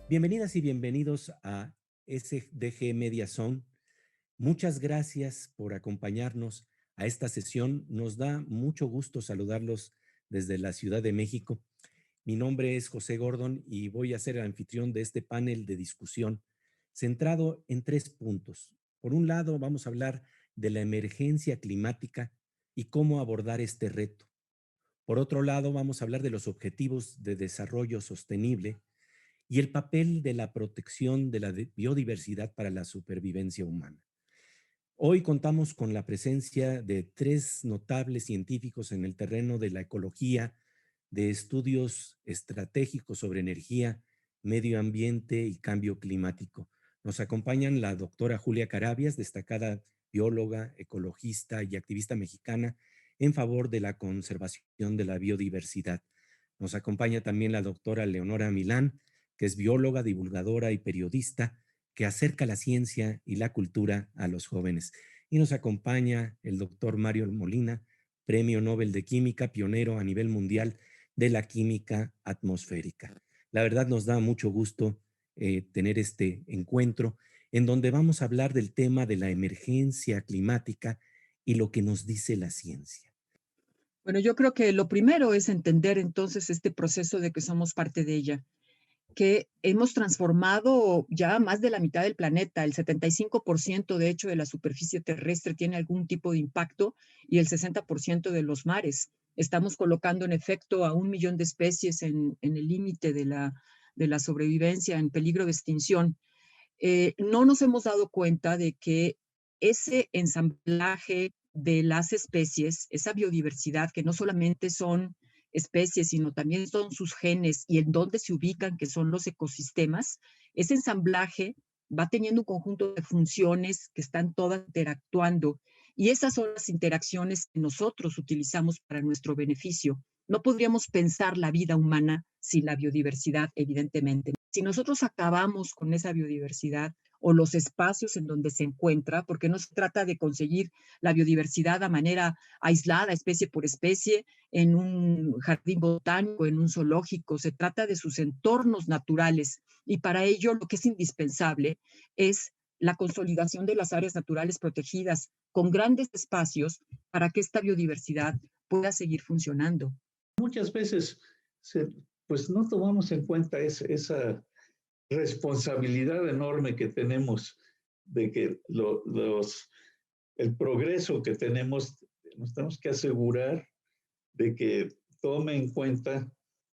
Bienvenidas y bienvenidos a SDG Media Zone. Muchas gracias por acompañarnos a esta sesión. Nos da mucho gusto saludarlos desde la Ciudad de México. Mi nombre es José Gordon y voy a ser el anfitrión de este panel de discusión centrado en tres puntos. Por un lado, vamos a hablar de la emergencia climática y cómo abordar este reto. Por otro lado, vamos a hablar de los objetivos de desarrollo sostenible y el papel de la protección de la biodiversidad para la supervivencia humana. Hoy contamos con la presencia de tres notables científicos en el terreno de la ecología, de estudios estratégicos sobre energía, medio ambiente y cambio climático. Nos acompañan la doctora Julia Carabias, destacada bióloga, ecologista y activista mexicana en favor de la conservación de la biodiversidad. Nos acompaña también la doctora Leonora Milán, que es bióloga, divulgadora y periodista que acerca la ciencia y la cultura a los jóvenes. Y nos acompaña el doctor Mario Molina, Premio Nobel de Química, pionero a nivel mundial de la química atmosférica. La verdad nos da mucho gusto tener este encuentro en donde vamos a hablar del tema de la emergencia climática y lo que nos dice la ciencia. Bueno, yo creo que lo primero es entender entonces este proceso de que somos parte de ella, que hemos transformado ya más de la mitad del planeta, el 75% de hecho de la superficie terrestre tiene algún tipo de impacto y el 60% de los mares. Estamos colocando en efecto a 1 millón de especies en el límite de la sobrevivencia, en peligro de extinción. No nos hemos dado cuenta de que ese ensamblaje de las especies, esa biodiversidad, que no solamente son especies, sino también son sus genes y en dónde se ubican, que son los ecosistemas, ese ensamblaje va teniendo un conjunto de funciones que están todas interactuando y esas son las interacciones que nosotros utilizamos para nuestro beneficio. No podríamos pensar la vida humana sin la biodiversidad, evidentemente. Si nosotros acabamos con esa biodiversidad o los espacios en donde se encuentra, porque no se trata de conseguir la biodiversidad a manera aislada, especie por especie, en un jardín botánico, en un zoológico, se trata de sus entornos naturales y para ello lo que es indispensable es la consolidación de las áreas naturales protegidas con grandes espacios para que esta biodiversidad pueda seguir funcionando. Muchas veces pues no tomamos en cuenta esa responsabilidad enorme que tenemos de que el progreso que tenemos, nos tenemos que asegurar de que tome en cuenta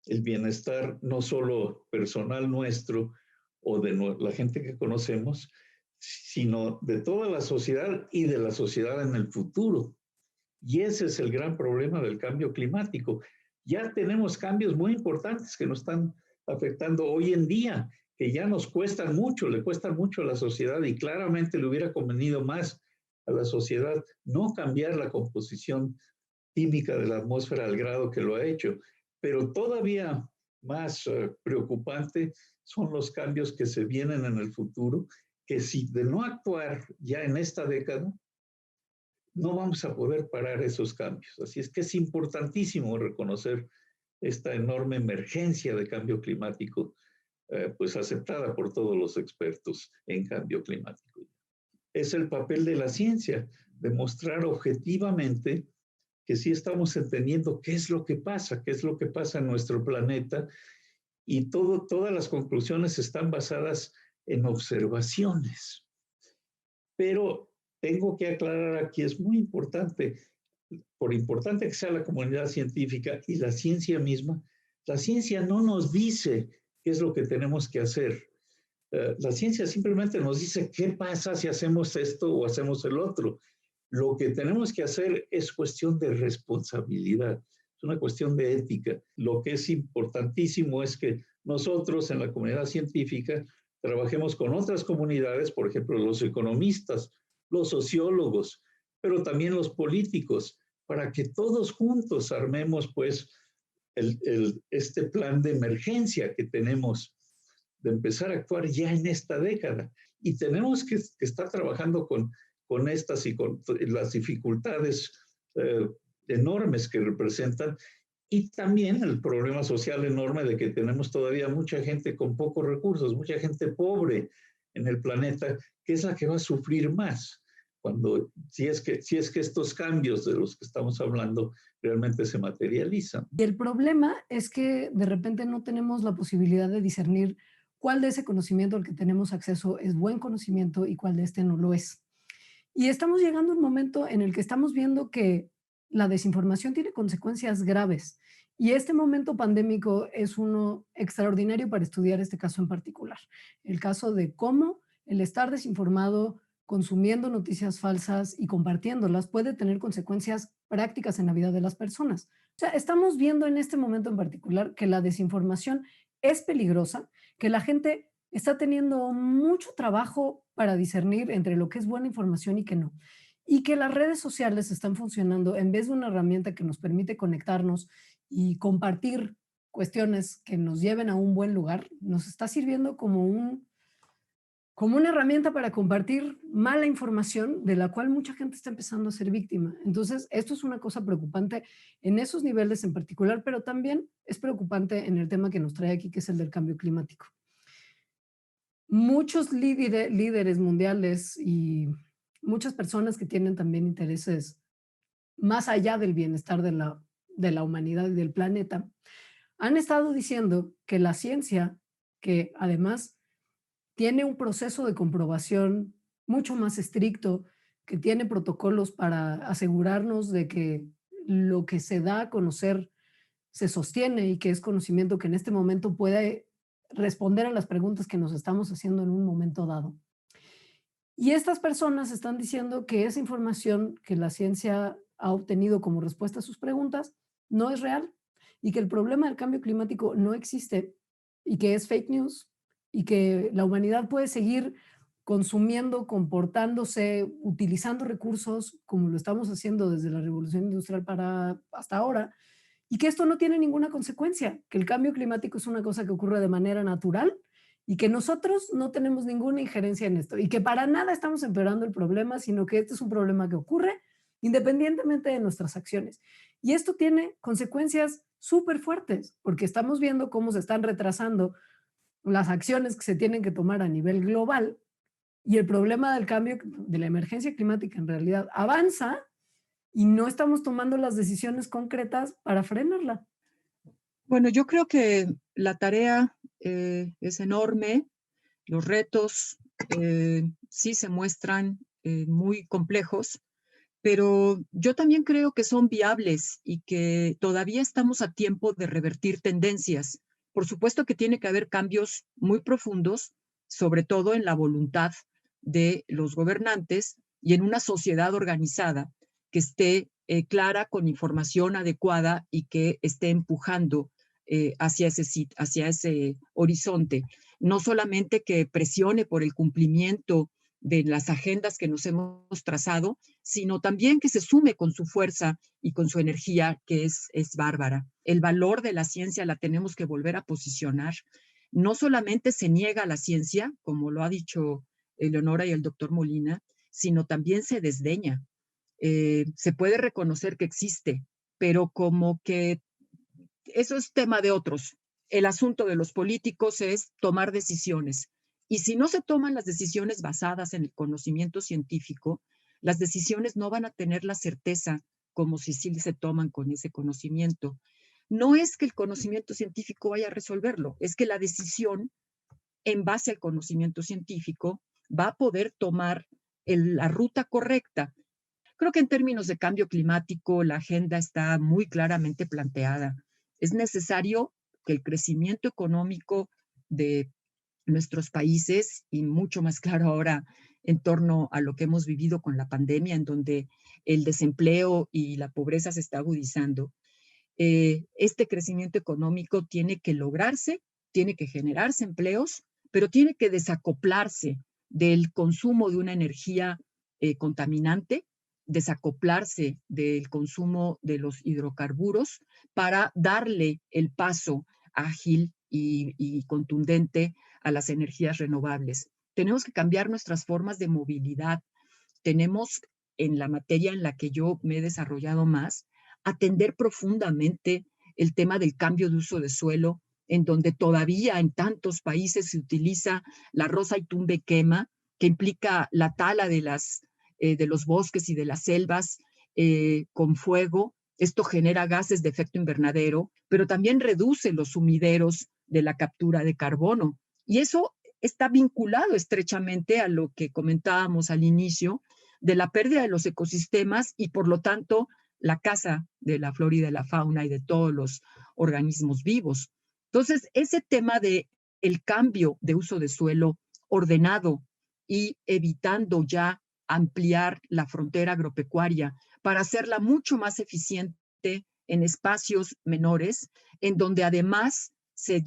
el bienestar no solo personal nuestro o de la gente que conocemos, sino de toda la sociedad y de la sociedad en el futuro. Y ese es el gran problema del cambio climático. Ya tenemos cambios muy importantes que nos están afectando hoy en día, que ya nos cuestan mucho, le cuestan mucho a la sociedad y claramente le hubiera convenido más a la sociedad no cambiar la composición química de la atmósfera al grado que lo ha hecho. Pero todavía más preocupante son los cambios que se vienen en el futuro, que si de no actuar ya en esta década, no vamos a poder parar esos cambios. Así es que es importantísimo reconocer esta enorme emergencia de cambio climático, pues aceptada por todos los expertos en cambio climático. Es el papel de la ciencia, demostrar objetivamente que sí estamos entendiendo qué es lo que pasa en nuestro planeta y todas las conclusiones están basadas en observaciones. Pero tengo que aclarar aquí, es muy importante, por importante que sea la comunidad científica y la ciencia misma, la ciencia no nos dice qué es lo que tenemos que hacer. La ciencia simplemente nos dice qué pasa si hacemos esto o hacemos el otro. Lo que tenemos que hacer es cuestión de responsabilidad, es una cuestión de ética. Lo que es importantísimo es que nosotros en la comunidad científica trabajemos con otras comunidades, por ejemplo, los economistas, los sociólogos, pero también los políticos, para que todos juntos armemos pues este plan de emergencia que tenemos de empezar a actuar ya en esta década. Y tenemos que estar trabajando con estas y con las dificultades enormes que representan Y también el problema social enorme de que tenemos todavía mucha gente con pocos recursos, mucha gente pobre en el planeta, que es la que va a sufrir más cuando, si es que estos cambios de los que estamos hablando realmente se materializan. Y el problema es que de repente no tenemos la posibilidad de discernir cuál de ese conocimiento al que tenemos acceso es buen conocimiento y cuál de este no lo es. Y estamos llegando a un momento en el que estamos viendo que la desinformación tiene consecuencias graves. Y este momento pandémico es uno extraordinario para estudiar este caso en particular. El caso de cómo el estar desinformado, consumiendo noticias falsas y compartiéndolas puede tener consecuencias prácticas en la vida de las personas. O sea, estamos viendo en este momento en particular que la desinformación es peligrosa, que la gente está teniendo mucho trabajo para discernir entre lo que es buena información y que no. Y que las redes sociales están funcionando en vez de una herramienta que nos permite conectarnos y compartir cuestiones que nos lleven a un buen lugar, nos está sirviendo como una herramienta para compartir mala información de la cual mucha gente está empezando a ser víctima. Entonces, esto es una cosa preocupante en esos niveles en particular, pero también es preocupante en el tema que nos trae aquí, que es el del cambio climático. Muchos líderes mundiales y muchas personas que tienen también intereses más allá del bienestar de la humanidad y del planeta, han estado diciendo que la ciencia, que además tiene un proceso de comprobación mucho más estricto, que tiene protocolos para asegurarnos de que lo que se da a conocer se sostiene y que es conocimiento que en este momento puede responder a las preguntas que nos estamos haciendo en un momento dado. Y estas personas están diciendo que esa información que la ciencia ha obtenido como respuesta a sus preguntas no es real y que el problema del cambio climático no existe y que es fake news y que la humanidad puede seguir consumiendo, comportándose, utilizando recursos como lo estamos haciendo desde la revolución industrial para hasta ahora, y que esto no tiene ninguna consecuencia, que el cambio climático es una cosa que ocurre de manera natural y que nosotros no tenemos ninguna injerencia en esto y que para nada estamos empeorando el problema, sino que este es un problema que ocurre independientemente de nuestras acciones. Y esto tiene consecuencias súper fuertes, porque estamos viendo cómo se están retrasando las acciones que se tienen que tomar a nivel global y el problema del cambio, de la emergencia climática en realidad avanza y no estamos tomando las decisiones concretas para frenarla. Bueno, yo creo que la tarea es enorme, los retos sí se muestran muy complejos, pero yo también creo que son viables y que todavía estamos a tiempo de revertir tendencias. Por supuesto que tiene que haber cambios muy profundos, sobre todo en la voluntad de los gobernantes y en una sociedad organizada que esté clara, con información adecuada y que esté empujando hacia ese horizonte. No solamente que presione por el cumplimiento de las agendas que nos hemos trazado, sino también que se sume con su fuerza y con su energía, que es bárbara. El valor de la ciencia la tenemos que volver a posicionar. No solamente se niega la ciencia, como lo ha dicho Eleonora y el doctor Molina, sino también se desdeña. Se puede reconocer que existe, pero como que eso es tema de otros. El asunto de los políticos es tomar decisiones. Y si no se toman las decisiones basadas en el conocimiento científico, las decisiones no van a tener la certeza como si sí se toman con ese conocimiento. No es que el conocimiento científico vaya a resolverlo, es que la decisión en base al conocimiento científico va a poder tomar la ruta correcta. Creo que en términos de cambio climático la agenda está muy claramente planteada. Es necesario que el crecimiento económico de nuestros países, y mucho más claro ahora en torno a lo que hemos vivido con la pandemia, en donde el desempleo y la pobreza se está agudizando, este crecimiento económico tiene que lograrse, tiene que generarse empleos, pero tiene que desacoplarse del consumo de una energía contaminante, desacoplarse del consumo de los hidrocarburos para darle el paso ágil y contundente a las energías renovables. Tenemos que cambiar nuestras formas de movilidad. Tenemos, en la materia en la que yo me he desarrollado más, atender profundamente el tema del cambio de uso de suelo, en donde todavía en tantos países se utiliza la roza y tumbe quema, que implica la tala de los bosques y de las selvas con fuego. Esto genera gases de efecto invernadero, pero también reduce los sumideros de la captura de carbono. Y eso está vinculado estrechamente a lo que comentábamos al inicio de la pérdida de los ecosistemas y, por lo tanto, la caza de la flora y de la fauna y de todos los organismos vivos. Entonces, ese tema de el cambio de uso de suelo ordenado y evitando ya ampliar la frontera agropecuaria para hacerla mucho más eficiente en espacios menores, en donde además se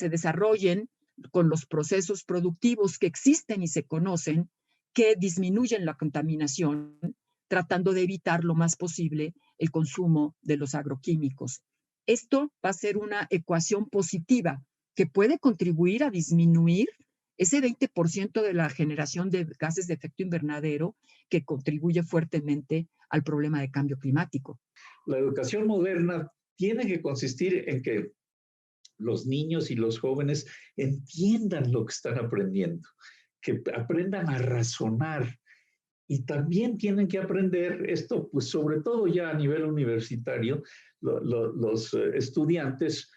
desarrollen con los procesos productivos que existen y se conocen, que disminuyen la contaminación, tratando de evitar lo más posible el consumo de los agroquímicos. Esto va a ser una ecuación positiva que puede contribuir a disminuir ese 20% de la generación de gases de efecto invernadero que contribuye fuertemente al problema de cambio climático. La educación moderna tiene que consistir en que los niños y los jóvenes entiendan lo que están aprendiendo, que aprendan a razonar. Y también tienen que aprender esto, pues sobre todo ya a nivel universitario, los estudiantes,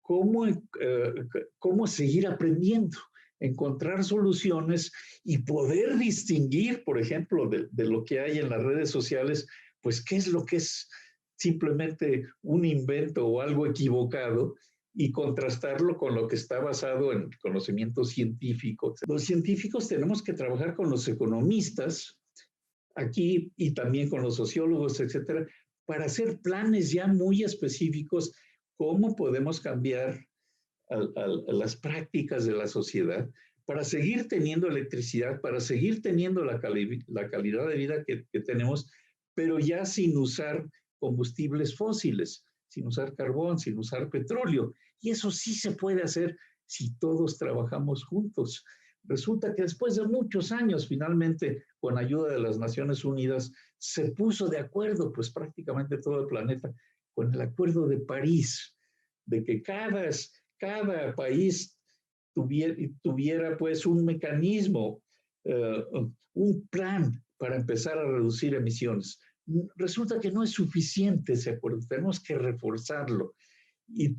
cómo seguir aprendiendo, encontrar soluciones y poder distinguir, por ejemplo, de lo que hay en las redes sociales, pues qué es lo que es simplemente un invento o algo equivocado y contrastarlo con lo que está basado en conocimientos científicos. Los científicos tenemos que trabajar con los economistas aquí y también con los sociólogos, etcétera, para hacer planes ya muy específicos, cómo podemos cambiar a las prácticas de la sociedad para seguir teniendo electricidad, para seguir teniendo la calidad de vida que tenemos, pero ya sin usar combustibles fósiles, sin usar carbón, sin usar petróleo. Y eso sí se puede hacer si todos trabajamos juntos. Resulta que después de muchos años, finalmente, con ayuda de las Naciones Unidas, se puso de acuerdo, pues prácticamente todo el planeta, con el Acuerdo de París, de que cada país tuviera pues un mecanismo, un plan para empezar a reducir emisiones. Resulta que no es suficiente ese acuerdo, tenemos que reforzarlo. Y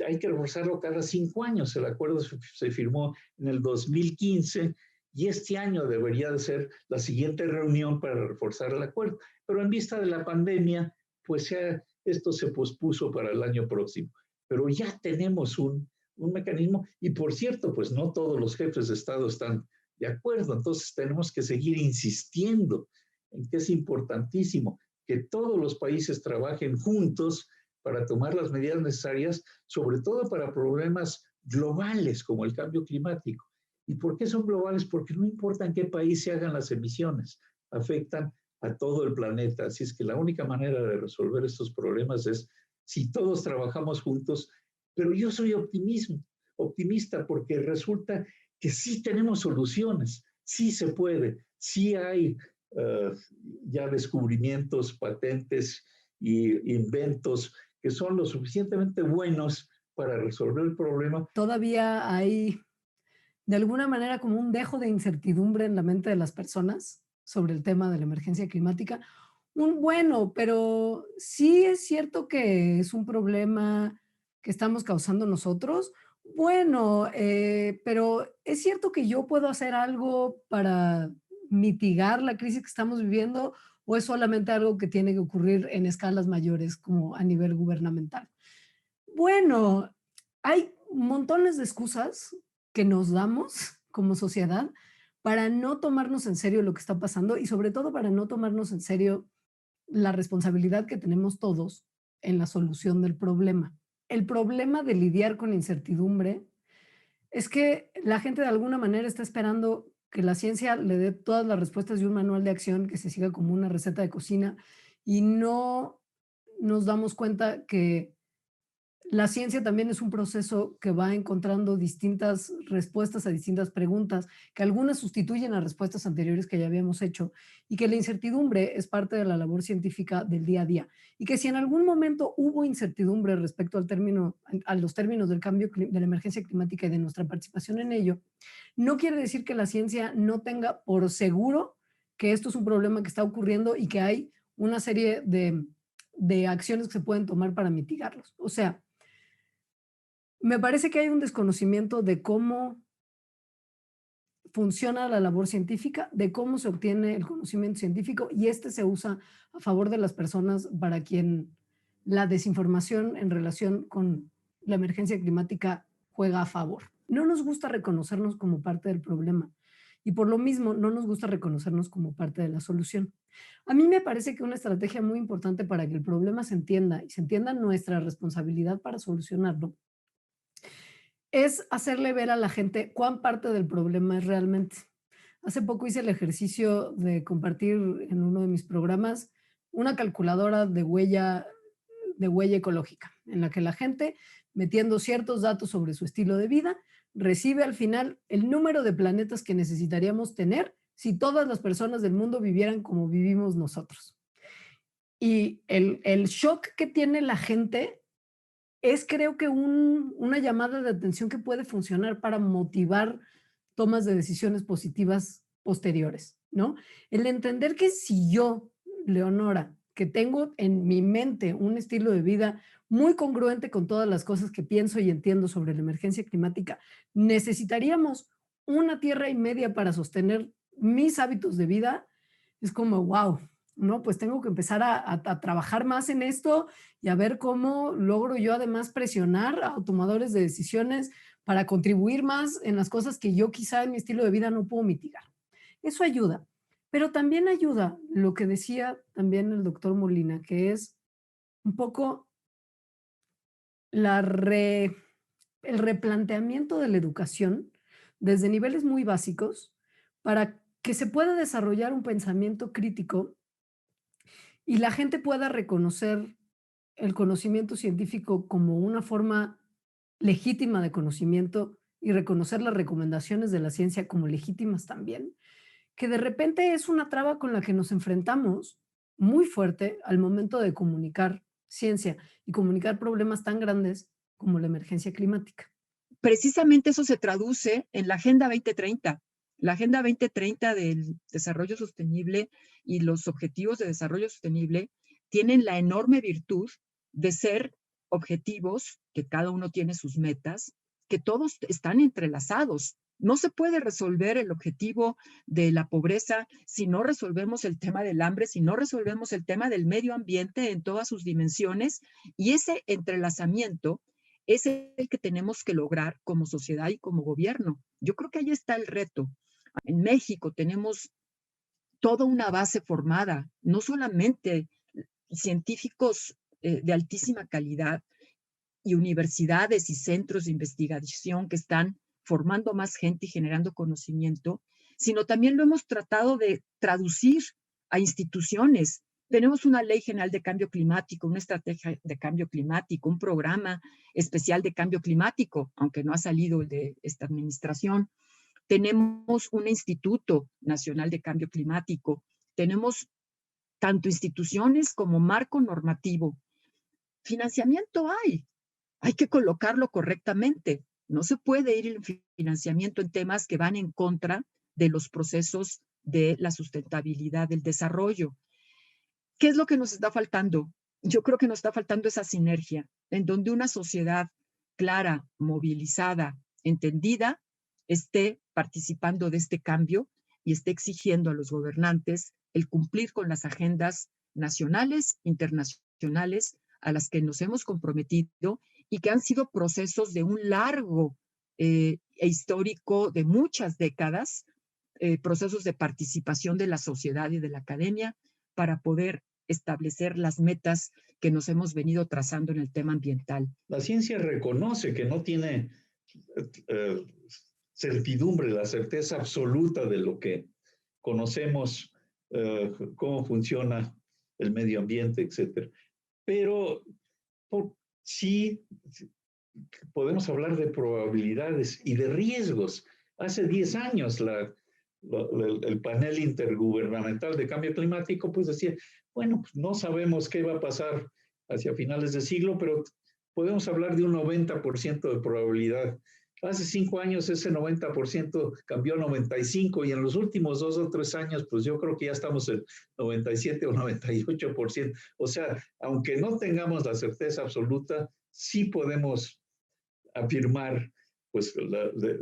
hay que reforzarlo cada 5 años. El acuerdo se firmó en el 2015 y este año debería de ser la siguiente reunión para reforzar el acuerdo. Pero en vista de la pandemia, pues esto se pospuso para el año próximo. Pero ya tenemos un mecanismo y, por cierto, pues no todos los jefes de Estado están de acuerdo. Entonces tenemos que seguir insistiendo en que es importantísimo que todos los países trabajen juntos para tomar las medidas necesarias, sobre todo para problemas globales como el cambio climático. ¿Y por qué son globales? Porque no importa en qué país se hagan las emisiones, afectan a todo el planeta. Así es que la única manera de resolver estos problemas es si todos trabajamos juntos. Pero yo soy optimista porque resulta que sí tenemos soluciones, sí se puede, sí hay ya descubrimientos, patentes y inventos que son lo suficientemente buenos para resolver el problema. Todavía hay, de alguna manera, como un dejo de incertidumbre en la mente de las personas sobre el tema de la emergencia climática. Bueno, pero sí es cierto que es un problema que estamos causando nosotros. Bueno, pero es cierto que yo puedo hacer algo para mitigar la crisis que estamos viviendo, o es solamente algo que tiene que ocurrir en escalas mayores, como a nivel gubernamental. Bueno, hay montones de excusas que nos damos como sociedad para no tomarnos en serio lo que está pasando y sobre todo para no tomarnos en serio la responsabilidad que tenemos todos en la solución del problema. El problema de lidiar con la incertidumbre es que la gente de alguna manera está esperando que la ciencia le dé todas las respuestas y un manual de acción que se siga como una receta de cocina y no nos damos cuenta que la ciencia también es un proceso que va encontrando distintas respuestas a distintas preguntas, que algunas sustituyen a respuestas anteriores que ya habíamos hecho, y que la incertidumbre es parte de la labor científica del día a día. Y que si en algún momento hubo incertidumbre respecto a los términos del cambio, de la emergencia climática y de nuestra participación en ello, no quiere decir que la ciencia no tenga por seguro que esto es un problema que está ocurriendo y que hay una serie de acciones que se pueden tomar para mitigarlos. O sea, me parece que hay un desconocimiento de cómo funciona la labor científica, de cómo se obtiene el conocimiento científico, y este se usa a favor de las personas para quien la desinformación en relación con la emergencia climática juega a favor. No nos gusta reconocernos como parte del problema y por lo mismo no nos gusta reconocernos como parte de la solución. A mí me parece que una estrategia muy importante para que el problema se entienda y se entienda nuestra responsabilidad para solucionarlo es hacerle ver a la gente cuán parte del problema es realmente. Hace poco hice el ejercicio de compartir en uno de mis programas una calculadora de huella ecológica, en la que la gente, metiendo ciertos datos sobre su estilo de vida, recibe al final el número de planetas que necesitaríamos tener si todas las personas del mundo vivieran como vivimos nosotros. Y el shock que tiene la gente es, creo que, una llamada de atención que puede funcionar para motivar tomas de decisiones positivas posteriores, ¿no? El entender que si yo, Leonora, que tengo en mi mente un estilo de vida muy congruente con todas las cosas que pienso y entiendo sobre la emergencia climática, necesitaríamos una tierra y media para sostener mis hábitos de vida, es como, wow, ¿no? Pues tengo que empezar a trabajar más en esto y a ver cómo logro yo además presionar a tomadores de decisiones para contribuir más en las cosas que yo quizá en mi estilo de vida no puedo mitigar. Eso ayuda, pero también ayuda lo que decía también el doctor Molina, que es un poco la el replanteamiento de la educación desde niveles muy básicos para que se pueda desarrollar un pensamiento crítico y la gente pueda reconocer el conocimiento científico como una forma legítima de conocimiento y reconocer las recomendaciones de la ciencia como legítimas también, que de repente es una traba con la que nos enfrentamos muy fuerte al momento de comunicar ciencia y comunicar problemas tan grandes como la emergencia climática. Precisamente eso se traduce en la Agenda 2030. La Agenda 2030 del Desarrollo Sostenible y los Objetivos de Desarrollo Sostenible tienen la enorme virtud de ser objetivos, que cada uno tiene sus metas, que todos están entrelazados. No se puede resolver el objetivo de la pobreza si no resolvemos el tema del hambre, si no resolvemos el tema del medio ambiente en todas sus dimensiones, y ese entrelazamiento es el que tenemos que lograr como sociedad y como gobierno. Yo creo que ahí está el reto. En México tenemos toda una base formada, no solamente científicos de altísima calidad y universidades y centros de investigación que están formando más gente y generando conocimiento, sino también lo hemos tratado de traducir a instituciones. Tenemos una ley general de cambio climático, una estrategia de cambio climático, un programa especial de cambio climático, aunque no ha salido el de esta administración. Tenemos un Instituto Nacional de Cambio Climático. Tenemos tanto instituciones como marco normativo. Financiamiento hay que colocarlo correctamente. No se puede ir el financiamiento en temas que van en contra de los procesos de la sustentabilidad del desarrollo. ¿Qué es lo que nos está faltando? Yo creo que nos está faltando esa sinergia, en donde una sociedad clara, movilizada, entendida, esté participando de este cambio y esté exigiendo a los gobernantes el cumplir con las agendas nacionales, internacionales, a las que nos hemos comprometido y que han sido procesos de un largo e histórico de muchas décadas, procesos de participación de la sociedad y de la academia para poder establecer las metas que nos hemos venido trazando en el tema ambiental. La ciencia reconoce que no tiene certidumbre, la certeza absoluta de lo que conocemos, cómo funciona el medio ambiente, etcétera. Pero sí podemos hablar de probabilidades y de riesgos. Hace 10 años el panel intergubernamental de cambio climático pues decía, bueno, pues no sabemos qué va a pasar hacia finales de siglo, pero podemos hablar de un 90% de probabilidad. Hace 5 años ese 90% cambió a 95% y en los últimos 2 o 3 años, pues yo creo que ya estamos en 97 o 98%. O sea, aunque no tengamos la certeza absoluta, sí podemos afirmar pues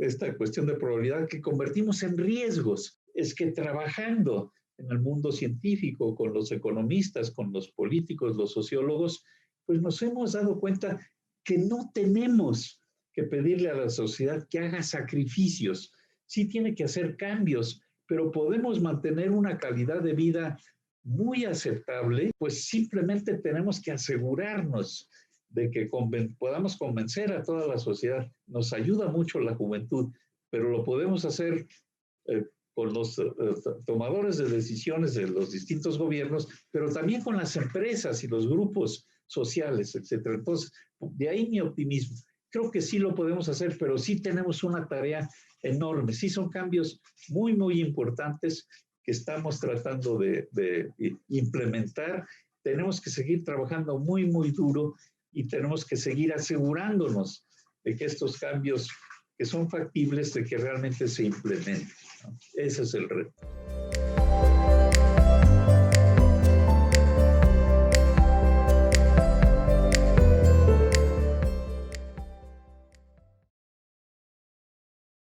esta cuestión de probabilidad que convertimos en riesgos. Es que trabajando en el mundo científico, con los economistas, con los políticos, los sociólogos, pues nos hemos dado cuenta que no tenemos que pedirle a la sociedad que haga sacrificios. Sí tiene que hacer cambios, pero podemos mantener una calidad de vida muy aceptable, pues simplemente tenemos que asegurarnos de que podamos convencer a toda la sociedad. Nos ayuda mucho la juventud, pero lo podemos hacer con los tomadores de decisiones de los distintos gobiernos, pero también con las empresas y los grupos sociales, etcétera. Entonces, de ahí mi optimismo. Creo que sí lo podemos hacer, pero sí tenemos una tarea enorme. Sí son cambios muy, muy importantes que estamos tratando de implementar. Tenemos que seguir trabajando muy, muy duro y tenemos que seguir asegurándonos de que estos cambios que son factibles, de que realmente se implementen, ¿no? Ese es el reto.